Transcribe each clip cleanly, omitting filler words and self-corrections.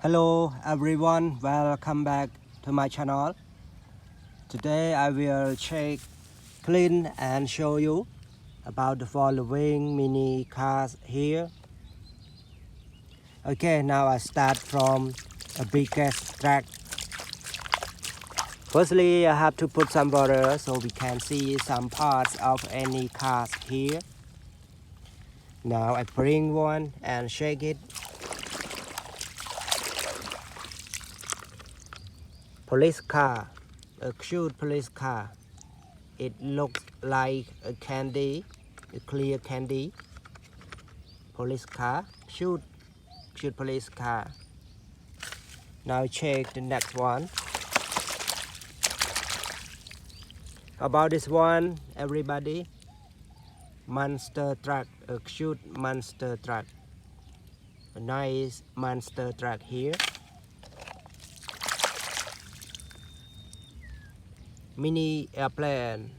Hello everyone, welcome back to my channel. Today I will check, clean and show you about the following mini cars here. Okay, now I start from the biggest track. Firstly, I have to put some water so we can see some parts of any cars here. Now I bring one and shake it. Police car, a cute police car. It looks like a candy, a clear candy. Police car, cute police car. Now check the next one. About this one, everybody. Monster truck, a cute monster truck. A nice monster truck here. Mini airplane,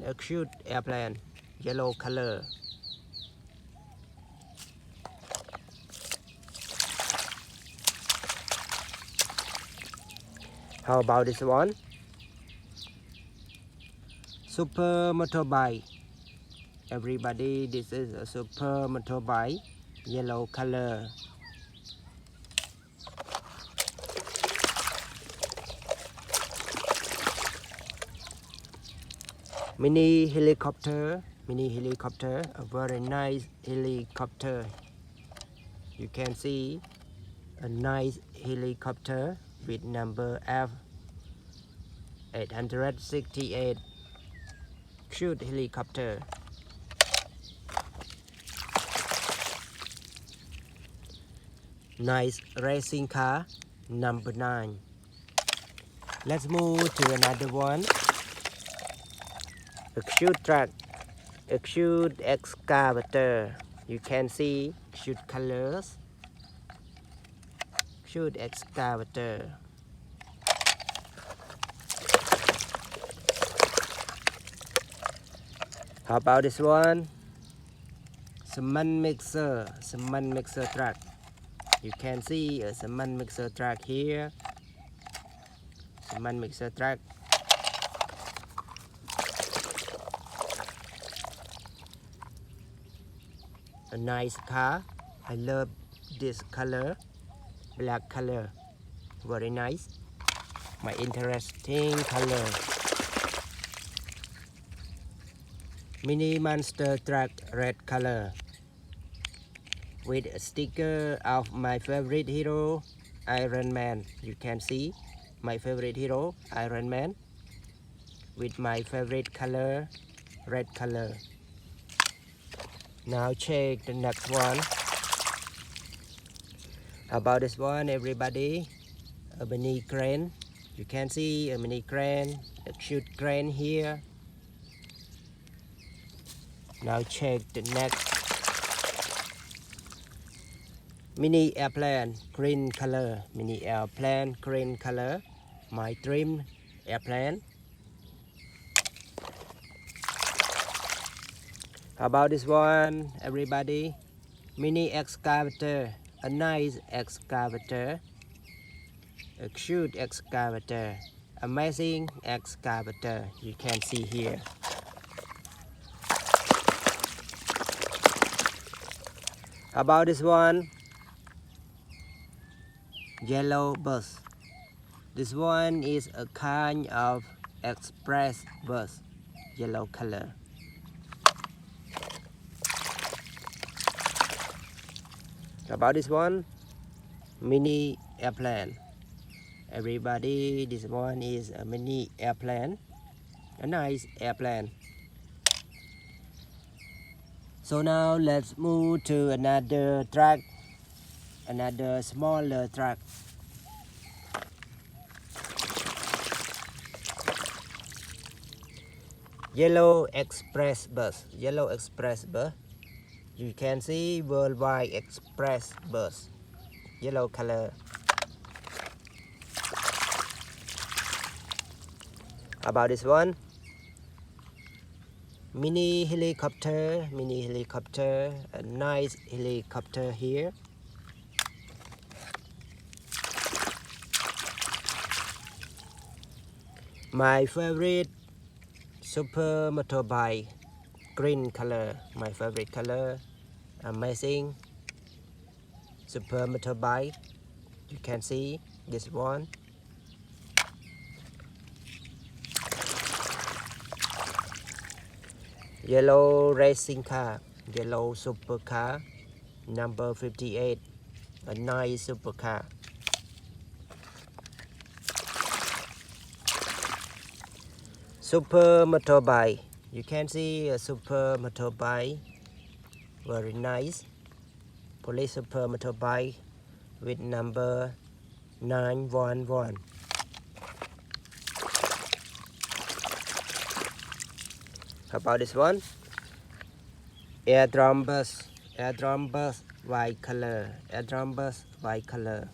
a cute airplane, yellow color. How about this one? Super motorbike. Everybody, this is a super motorbike, yellow color. Mini helicopter, a very nice helicopter. You can see a nice helicopter with number F868. Cute helicopter. Nice racing car, number 9. Let's move to another one. A cute truck, a cute excavator. You can see cute colors. Cute excavator. How about this one? Cement mixer truck. You can see a cement mixer truck here. Cement mixer truck. A nice car. I love this color, black color, very nice. My interesting color. Mini monster truck, red color, with a sticker of my favorite hero, Iron Man. You can see my favorite hero, Iron Man, with my favorite color, red color. Now check the next one. How about this one, everybody? A mini crane. You can see a mini crane, a cute crane here. Now check the next. Mini airplane, green color. Mini airplane, green color. My dream airplane. How about this one, everybody? Mini excavator, a nice excavator, a cute excavator, amazing excavator. You can see here. How about this one? Yellow bus. This one is a kind of express bus, yellow color. How about this one? Mini airplane. Everybody, this one is a mini airplane, a nice airplane. So now let's move to another truck, another smaller truck. Yellow express bus, You can see worldwide express bus, yellow color. How about this one? Mini helicopter, a nice helicopter here. My favorite super motorbike, green color. My favorite color. Amazing. Super motorbike. You can see this one. Yellow racing car. Yellow supercar. Number 58. A nice supercar. Super motorbike. You can see a super motorbike. Very nice. Police super motorbike with number 911. How about this one? Airdrum bus. Airdrum bus white color. Airdrum bus white color.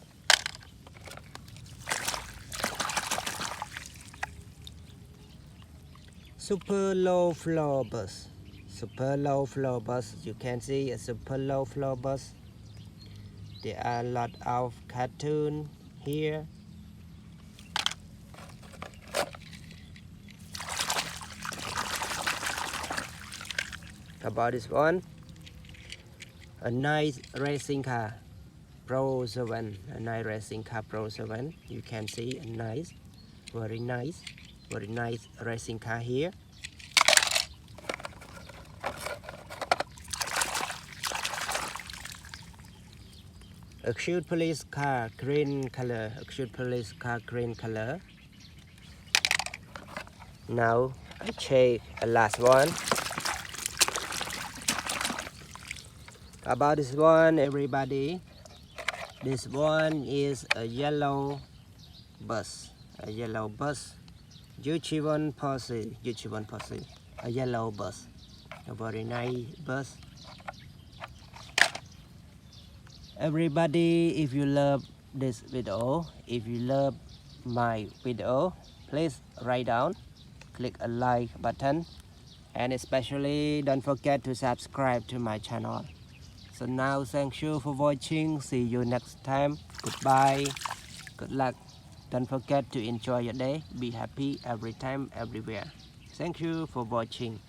Super low floor bus. Super low floor bus. You can see a super low floor bus. There are a lot of cartoon here. How about this one? A nice racing car. Pro 7. A nice racing car Pro 7. You can see a nice, very nice racing car here. A cute police car, green color. A cute police car, green color. Now I check the last one. About this one, everybody. This one is a yellow bus. A yellow bus. Yuchiwon Pasir. Yuchiwon Pasir. A yellow bus. A very nice bus. Everybody, if you love this video, if you love my video, please write down, click a like button, and especially don't forget to subscribe to my channel. So now, thank you for watching. See you next time. Goodbye. Good luck. Don't forget to enjoy your day. Be happy every time, everywhere. Thank you for watching.